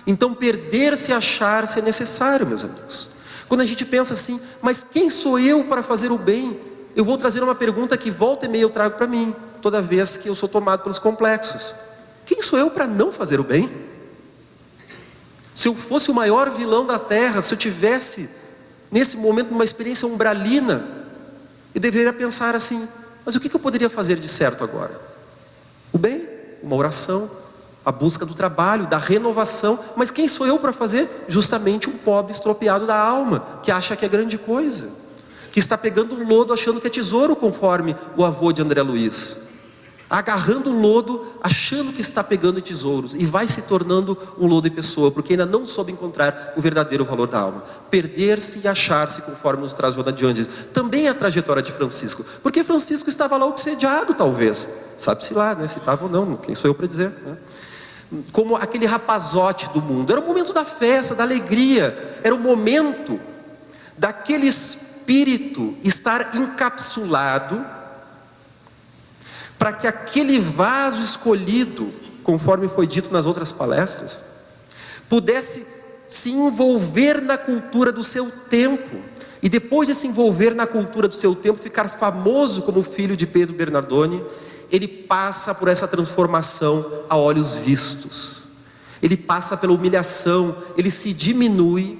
Então perder-se e achar-se é necessário, meus amigos. Quando a gente pensa assim, mas quem sou eu para fazer o bem? Eu vou trazer uma pergunta que volta e meia eu trago para mim, toda vez que eu sou tomado pelos complexos. Quem sou eu para não fazer o bem? Se eu fosse o maior vilão da terra, se eu tivesse nesse momento uma experiência umbralina, eu deveria pensar assim, mas o que eu poderia fazer de certo agora? O bem, uma oração, a busca do trabalho, da renovação. Mas quem sou eu para fazer? Justamente um pobre estropiado da alma, que acha que é grande coisa, que está pegando um lodo achando que é tesouro, conforme o avô de André Luiz, agarrando o lodo, achando que está pegando tesouros, e vai se tornando um lodo de pessoa, porque ainda não soube encontrar o verdadeiro valor da alma. Perder-se e achar-se, conforme nos traz Joana de Andes. Também é a trajetória de Francisco, porque Francisco estava lá obsediado, talvez, sabe-se lá, né? Se estava ou não, quem sou eu para dizer, né? Como aquele rapazote do mundo. Era o momento da festa, da alegria, era o momento daquele espírito estar encapsulado, para que aquele vaso escolhido, conforme foi dito nas outras palestras, pudesse se envolver na cultura do seu tempo, e depois de se envolver na cultura do seu tempo, ficar famoso como filho de Pedro Bernardoni. Ele passa por essa transformação a olhos vistos, ele passa pela humilhação, ele se diminui,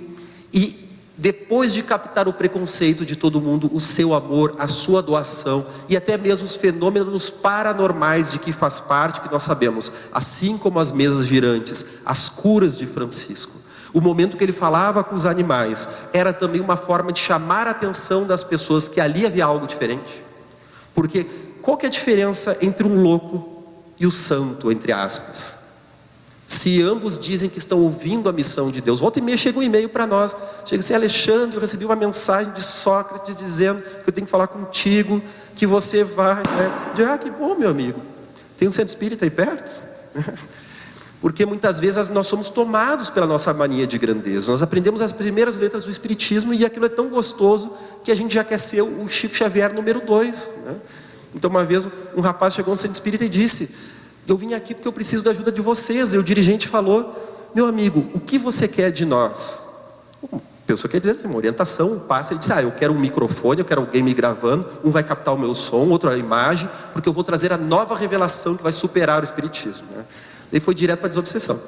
e depois de captar o preconceito de todo mundo, o seu amor, a sua doação, e até mesmo os fenômenos paranormais de que faz parte, que nós sabemos, assim como as mesas girantes, as curas de Francisco. O momento que ele falava com os animais, era também uma forma de chamar a atenção das pessoas que ali havia algo diferente. Porque qual que é a diferença entre um louco e o santo, entre aspas? Se ambos dizem que estão ouvindo a missão de Deus, volta e meia chega um e-mail para nós, chega assim: Alexandre, eu recebi uma mensagem de Sócrates dizendo que eu tenho que falar contigo, que você vai, né? Que bom, meu amigo, tem um centro espírita aí perto? Porque muitas vezes nós somos tomados pela nossa mania de grandeza, nós aprendemos as primeiras letras do Espiritismo, e aquilo é tão gostoso, que a gente já quer ser o Chico Xavier número 2, né? Então uma vez um rapaz chegou no centro espírita e disse: eu vim aqui porque eu preciso da ajuda de vocês. E o dirigente falou: meu amigo, o que você quer de nós? A pessoa quer dizer assim, uma orientação, um passe. Ele disse: eu quero um microfone, eu quero alguém me gravando, um vai captar o meu som, outro a imagem, porque eu vou trazer a nova revelação que vai superar o Espiritismo, né? Ele foi direto para a desobsessão.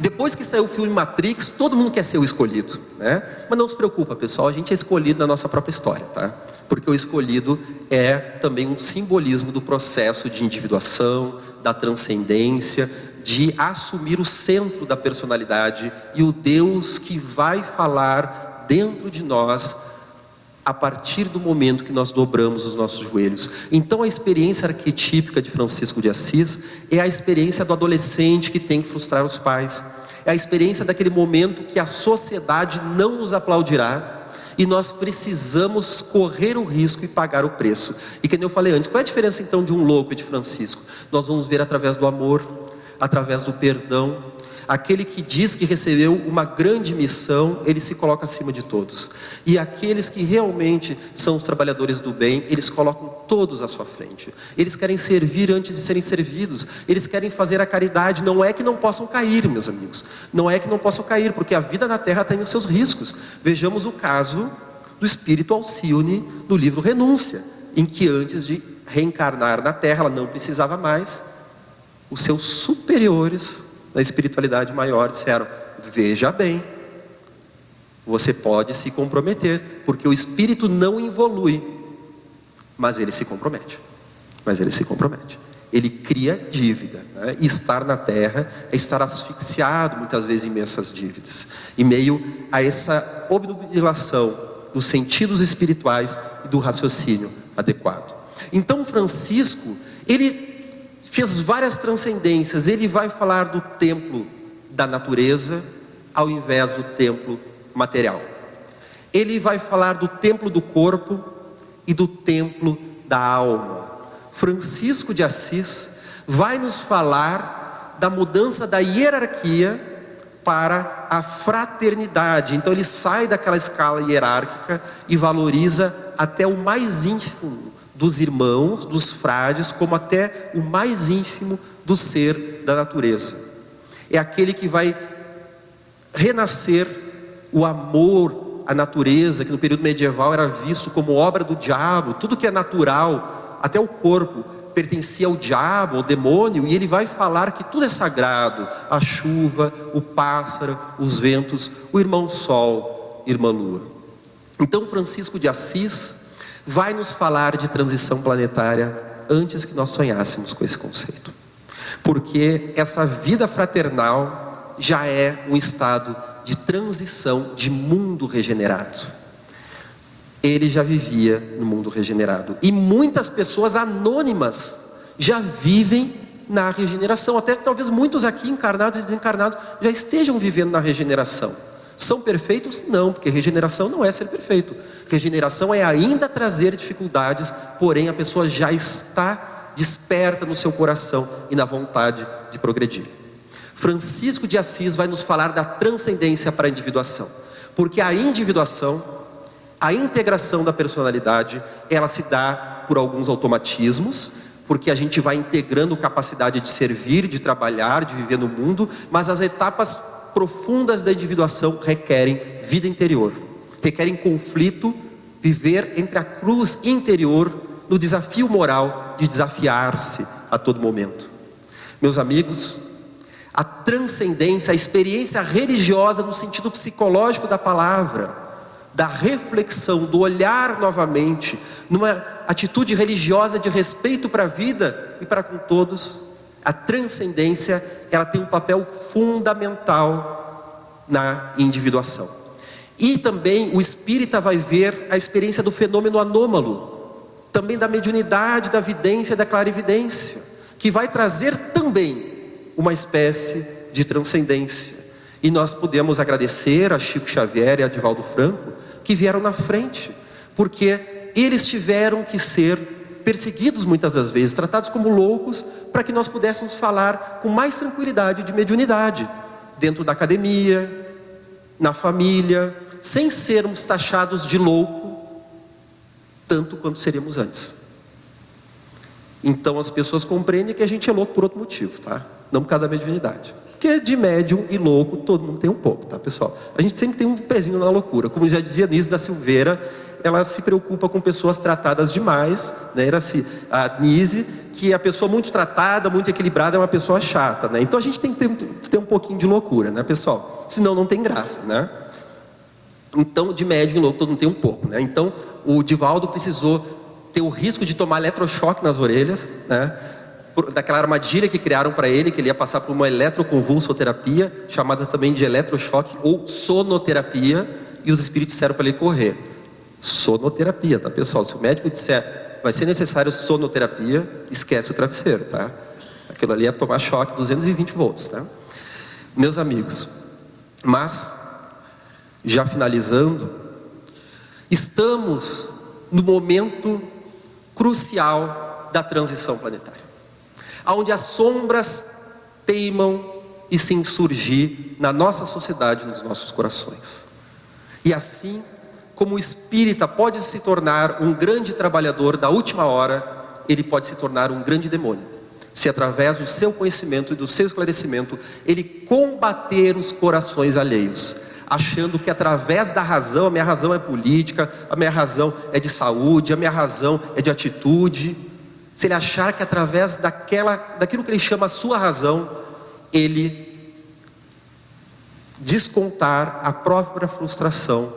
Depois que saiu o filme Matrix, todo mundo quer ser o escolhido, né? Mas não se preocupa, pessoal, a gente é escolhido na nossa própria história, tá? Porque o escolhido é também um simbolismo do processo de individuação, da transcendência, de assumir o centro da personalidade e o Deus que vai falar dentro de nós a partir do momento que nós dobramos os nossos joelhos. Então a experiência arquetípica de Francisco de Assis é a experiência do adolescente que tem que frustrar os pais. É a experiência daquele momento que a sociedade não nos aplaudirá, e nós precisamos correr o risco e pagar o preço. E como eu falei antes, qual é a diferença então de um louco e de Francisco? Nós vamos ver através do amor, através do perdão. Aquele que diz que recebeu uma grande missão, ele se coloca acima de todos. E aqueles que realmente são os trabalhadores do bem, eles colocam todos à sua frente. Eles querem servir antes de serem servidos. Eles querem fazer a caridade. Não é que não possam cair, meus amigos. Não é que não possam cair, porque a vida na Terra tem os seus riscos. Vejamos o caso do espírito Alcione no livro Renúncia, em que antes de reencarnar na Terra, ela não precisava mais, os seus superiores na espiritualidade maior disseram: veja bem, você pode se comprometer, porque o espírito não evolui, mas ele se compromete. Ele cria dívida, né? E estar na Terra é estar asfixiado muitas vezes em imensas dívidas, em meio a essa obnubilação dos sentidos espirituais e do raciocínio adequado. Então Francisco, ele fez várias transcendências. Ele vai falar do templo da natureza ao invés do templo material. Ele vai falar do templo do corpo e do templo da alma. Francisco de Assis vai nos falar da mudança da hierarquia para a fraternidade. Então ele sai daquela escala hierárquica e valoriza até o mais íntimo dos irmãos, dos frades, como até o mais ínfimo do ser da natureza. É aquele que vai renascer o amor à natureza, que no período medieval era visto como obra do diabo. Tudo que é natural, até o corpo, pertencia ao diabo, ao demônio, e ele vai falar que tudo é sagrado: a chuva, o pássaro, os ventos, o irmão Sol, irmã Lua. Então Francisco de Assis vai nos falar de transição planetária antes que nós sonhássemos com esse conceito, porque essa vida fraternal já é um estado de transição de mundo regenerado. Ele já vivia no mundo regenerado, e muitas pessoas anônimas já vivem na regeneração. Até talvez muitos aqui, encarnados e desencarnados, já estejam vivendo na regeneração. São perfeitos? Não, porque regeneração não é ser perfeito. Regeneração é ainda trazer dificuldades, porém a pessoa já está desperta no seu coração e na vontade de progredir. Francisco de Assis vai nos falar da transcendência para a individuação, porque a individuação, a integração da personalidade, ela se dá por alguns automatismos, porque a gente vai integrando capacidade de servir, de trabalhar, de viver no mundo, mas as etapas profundas da individuação requerem vida interior, requerem conflito, viver entre a cruz interior, no desafio moral de desafiar-se a todo momento. Meus amigos, a transcendência, a experiência religiosa no sentido psicológico da palavra, da reflexão, do olhar novamente, numa atitude religiosa de respeito para a vida e para com todos, a transcendência, ela tem um papel fundamental na individuação. E também o espírita vai ver a experiência do fenômeno anômalo, também da mediunidade, da vidência, da clarividência, que vai trazer também uma espécie de transcendência. E nós podemos agradecer a Chico Xavier e a Divaldo Franco, que vieram na frente, porque eles tiveram que ser perseguidos muitas das vezes, tratados como loucos, para que nós pudéssemos falar com mais tranquilidade de mediunidade, dentro da academia, na família, sem sermos taxados de louco, tanto quanto seríamos antes. Então as pessoas compreendem que a gente é louco por outro motivo, tá? Não por causa da mediunidade. Porque de médium e louco, todo mundo tem um pouco, tá, pessoal? A gente sempre tem um pezinho na loucura. Como já dizia Nise da Silveira, ela se preocupa com pessoas tratadas demais, né? Era assim, a Nise, que a pessoa muito tratada, muito equilibrada, é uma pessoa chata, né? Então a gente tem que ter um pouquinho de loucura, né, pessoal? Senão não tem graça, né? Então, de médium e louco, todo mundo tem um pouco, né? Então, o Divaldo precisou ter o risco de tomar eletrochoque nas orelhas, né? Daquela armadilha que criaram para ele, que ele ia passar por uma eletroconvulsoterapia, chamada também de eletrochoque ou sonoterapia, e os espíritos disseram para ele correr. Sonoterapia, tá, pessoal? Se o médico disser, vai ser necessário sonoterapia, esquece o travesseiro, tá? Aquilo ali é tomar choque, 220 volts, tá? Meus amigos, mas, já finalizando, estamos no momento crucial da transição planetária, onde as sombras teimam e se insurgir na nossa sociedade, nos nossos corações. E assim como o espírita pode se tornar um grande trabalhador da última hora, ele pode se tornar um grande demônio, se através do seu conhecimento e do seu esclarecimento, ele combater os corações alheios, achando que através da razão, a minha razão é política, a minha razão é de saúde, a minha razão é de atitude. Se ele achar que através daquilo que ele chama a sua razão, ele descontar a própria frustração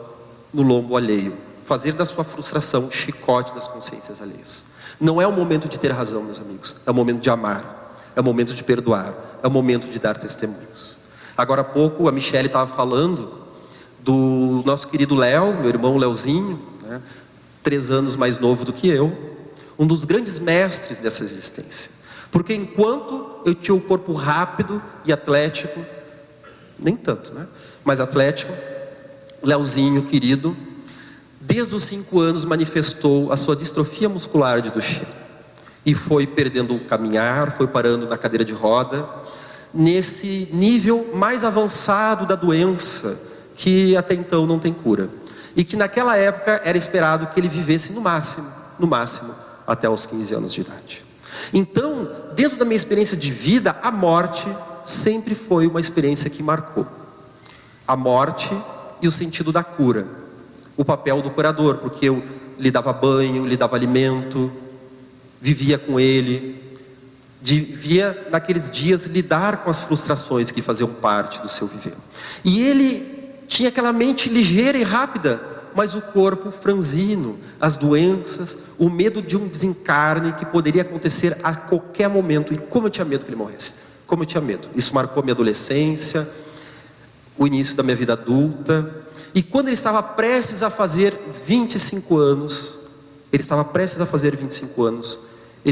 no lombo alheio, fazer da sua frustração chicote das consciências alheias. Não é o momento de ter razão, meus amigos, é o momento de amar, é o momento de perdoar, é o momento de dar testemunhos. Agora há pouco a Michele estava falando do nosso querido Léo, meu irmão Léozinho, né, 3 anos mais novo do que eu, um dos grandes mestres dessa existência. Porque enquanto eu tinha o corpo rápido e atlético, nem tanto, né? Mas atlético, Léozinho, querido, desde os 5 anos manifestou a sua distrofia muscular de Duchenne. E foi perdendo o caminhar, foi parando na cadeira de roda, nesse nível mais avançado da doença, que até então não tem cura. E que naquela época era esperado que ele vivesse no máximo, até os 15 anos de idade. Então, dentro da minha experiência de vida, a morte sempre foi uma experiência que marcou a morte e o sentido da cura, o papel do curador, porque eu lhe dava banho, lhe dava alimento, vivia com ele, devia naqueles dias lidar com as frustrações que faziam parte do seu viver. E ele tinha aquela mente ligeira e rápida, mas o corpo franzino, as doenças, o medo de um desencarne que poderia acontecer a qualquer momento. E como eu tinha medo que ele morresse, como eu tinha medo. Isso marcou minha adolescência, o início da minha vida adulta. E quando ele estava prestes a fazer 25 anos, ele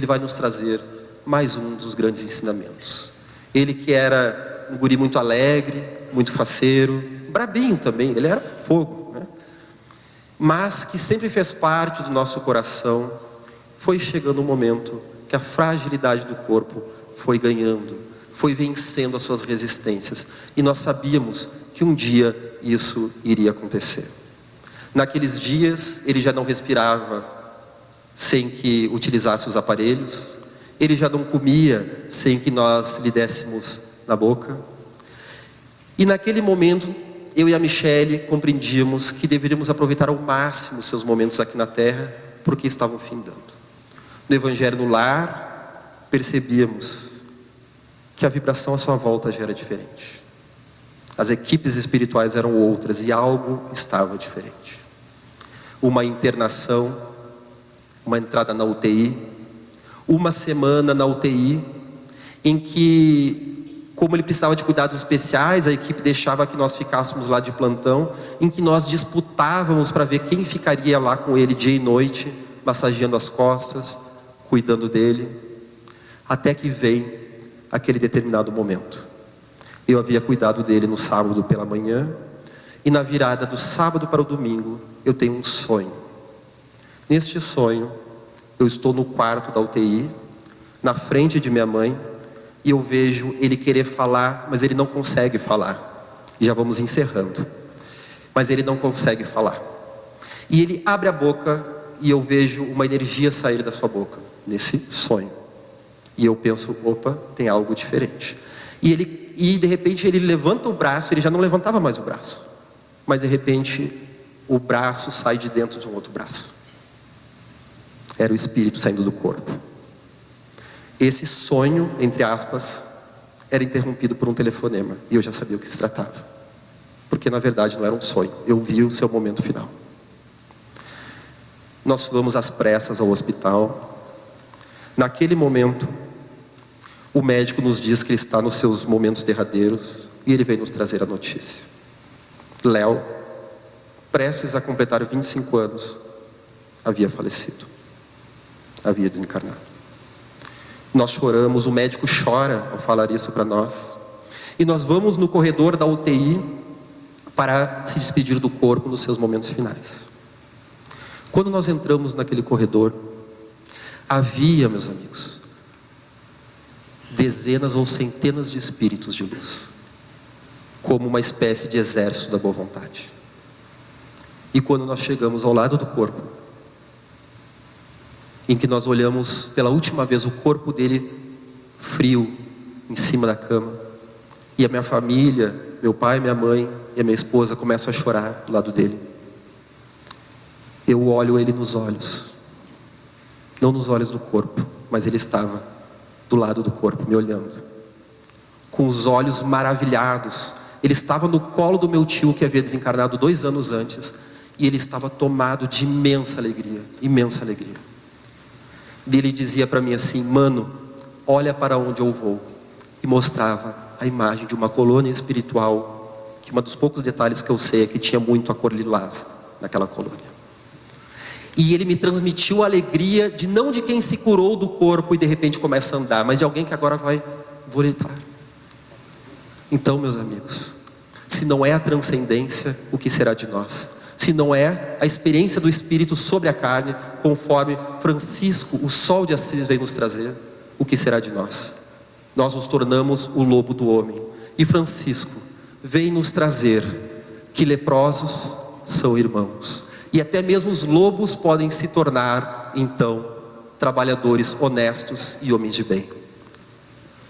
vai nos trazer mais um dos grandes ensinamentos. Ele que era um guri muito alegre, muito faceiro, brabinho também, ele era fogo, né? Mas que sempre fez parte do nosso coração. Foi chegando um momento que a fragilidade do corpo foi ganhando, foi vencendo as suas resistências, e nós sabíamos que um dia isso iria acontecer. Naqueles dias ele já não respirava sem que utilizasse os aparelhos, ele já não comia sem que nós lhe dessemos na boca. E naquele momento, eu e a Michele compreendíamos que deveríamos aproveitar ao máximo seus momentos aqui na Terra, porque estavam findando. No Evangelho no Lar, percebíamos que a vibração à sua volta já era diferente. As equipes espirituais eram outras e algo estava diferente. Uma internação, uma entrada na UTI, uma semana na UTI, em que, como ele precisava de cuidados especiais, a equipe deixava que nós ficássemos lá de plantão, em que nós disputávamos para ver quem ficaria lá com ele dia e noite, massageando as costas, cuidando dele, até que vem aquele determinado momento. Eu havia cuidado dele no sábado pela manhã, e na virada do sábado para o domingo, eu tenho um sonho. Neste sonho, eu estou no quarto da UTI, na frente de minha mãe, e eu vejo ele querer falar, mas ele não consegue falar. E já vamos encerrando. Mas ele não consegue falar. E ele abre a boca, e eu vejo uma energia sair da sua boca, nesse sonho. E eu penso, opa, tem algo diferente. E de repente ele levanta o braço, ele já não levantava mais o braço. Mas de repente, o braço sai de dentro de um outro braço. Era o espírito saindo do corpo. Esse sonho, entre aspas, era interrompido por um telefonema. E eu já sabia o que se tratava. Porque na verdade não era um sonho. Eu vi o seu momento final. Nós fomos às pressas ao hospital. Naquele momento, o médico nos diz que ele está nos seus momentos derradeiros. E ele veio nos trazer a notícia. Léo, prestes a completar 25 anos, havia falecido. Havia desencarnado. Nós choramos, o médico chora ao falar isso para nós. E nós vamos no corredor da UTI para se despedir do corpo nos seus momentos finais. Quando nós entramos naquele corredor, havia, meus amigos, dezenas ou centenas de espíritos de luz, como uma espécie de exército da boa vontade. E quando nós chegamos ao lado do corpo, em que nós olhamos pela última vez o corpo dele frio em cima da cama, e a minha família, meu pai, minha mãe e a minha esposa começam a chorar do lado dele. Eu olho ele nos olhos, não nos olhos do corpo, mas ele estava do lado do corpo, me olhando, com os olhos maravilhados. Ele estava no colo do meu tio que havia desencarnado 2 anos antes, e ele estava tomado de imensa alegria, imensa alegria. E ele dizia para mim assim, mano, olha para onde eu vou. E mostrava a imagem de uma colônia espiritual, que um dos poucos detalhes que eu sei é que tinha muito a cor lilás naquela colônia. E ele me transmitiu a alegria de não de quem se curou do corpo e de repente começa a andar, mas de alguém que agora vai voltar. Então, meus amigos, se não é a transcendência, o que será de nós? Se não é a experiência do Espírito sobre a carne, conforme Francisco, o sol de Assis, veio nos trazer, o que será de nós? Nós nos tornamos o lobo do homem. E Francisco veio nos trazer que leprosos são irmãos. E até mesmo os lobos podem se tornar, então, trabalhadores honestos e homens de bem.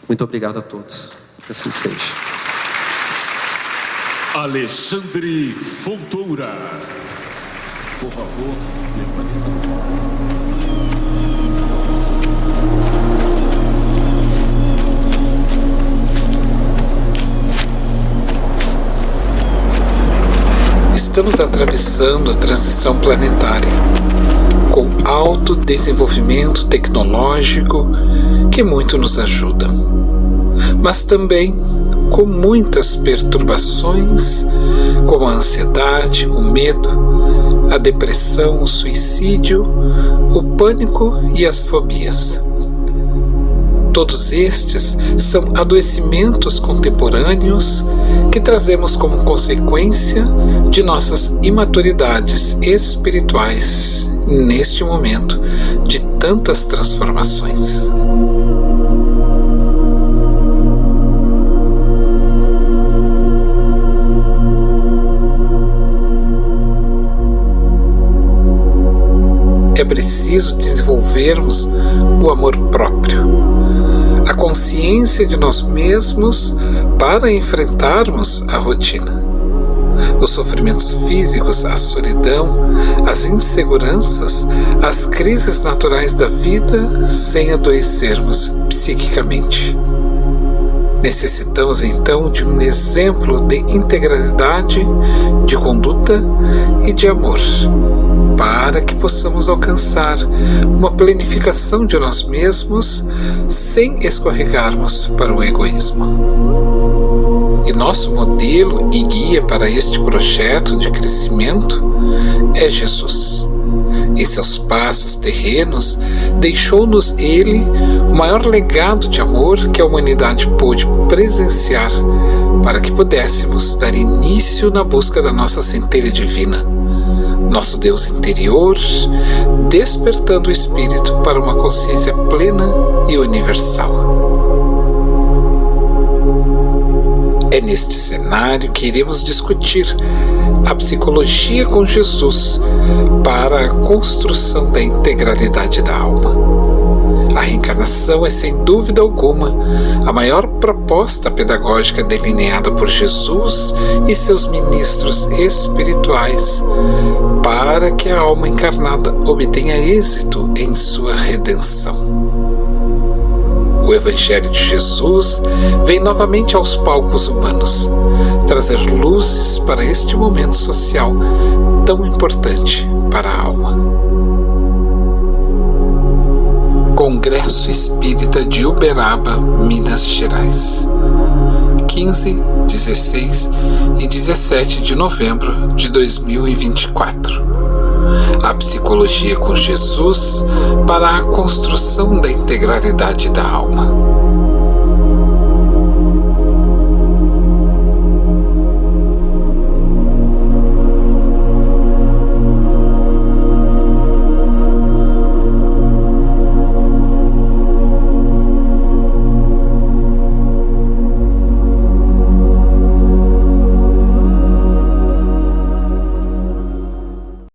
Muito obrigado a todos. Que assim seja. Alexandre Fontoura. Por favor, permaneça. Estamos atravessando a transição planetária, com alto desenvolvimento tecnológico que muito nos ajuda, mas também com muitas perturbações, como a ansiedade, o medo, a depressão, o suicídio, o pânico e as fobias. Todos estes são adoecimentos contemporâneos que trazemos como consequência de nossas imaturidades espirituais neste momento de tantas transformações. É preciso desenvolvermos o amor próprio, a consciência de nós mesmos para enfrentarmos a rotina, os sofrimentos físicos, a solidão, as inseguranças, as crises naturais da vida sem adoecermos psiquicamente. Necessitamos então de um exemplo de integralidade, de conduta e de amor, para que possamos alcançar uma planificação de nós mesmos sem escorregarmos para o egoísmo. E nosso modelo e guia para este projeto de crescimento é Jesus. Em seus passos terrenos, deixou-nos Ele o maior legado de amor que a humanidade pôde presenciar para que pudéssemos dar início na busca da nossa centelha divina, nosso Deus interior, despertando o espírito para uma consciência plena e universal. É neste cenário que iremos discutir a psicologia com Jesus para a construção da integralidade da alma. A reencarnação é, sem dúvida alguma, a maior proposta pedagógica delineada por Jesus e seus ministros espirituais para que a alma encarnada obtenha êxito em sua redenção. O Evangelho de Jesus vem novamente aos palcos humanos, trazer luzes para este momento social tão importante para a alma. Congresso Espírita de Uberaba, Minas Gerais, 15, 16 e 17 de novembro de 2024. A psicologia com Jesus para a construção da integralidade da alma.